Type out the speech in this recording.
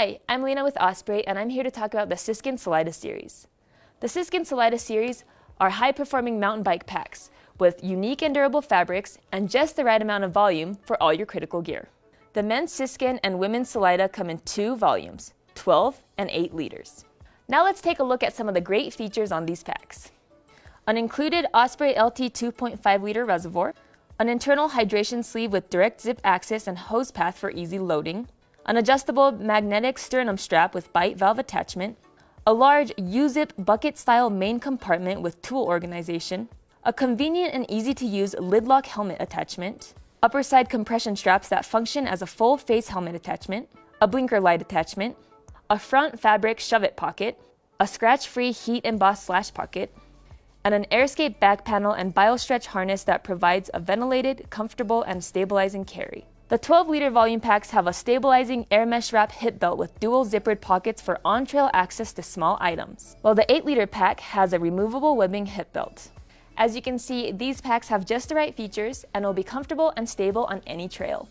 Hi, I'm Lena with Osprey, and I'm here to talk about the Siskin Salida series. The Siskin Salida series are high-performing mountain bike packs with unique and durable fabrics and just the right amount of volume for all your critical gear. The men's Siskin and women's Salida come in two volumes, 12 and 8 liters. Now let's take a look at some of the great features on these packs. An included Osprey LT 2.5 liter reservoir, an internal hydration sleeve with direct zip access and hose path for easy loading, an adjustable magnetic sternum strap with bite valve attachment, a large U-zip bucket-style main compartment with tool organization, a convenient and easy-to-use LidLock helmet attachment, upper side compression straps that function as a full-face helmet attachment, a blinker light attachment, a front fabric shove-it pocket, a scratch-free heat embossed slash pocket, and an AirScape back panel and BioStretch harness that provides a ventilated, comfortable, and stabilizing carry. The 12-liter volume packs have a stabilizing air mesh wrap hip belt with dual zippered pockets for on-trail access to small items, while the 8-liter pack has a removable webbing hip belt. As you can see, these packs have just the right features and will be comfortable and stable on any trail.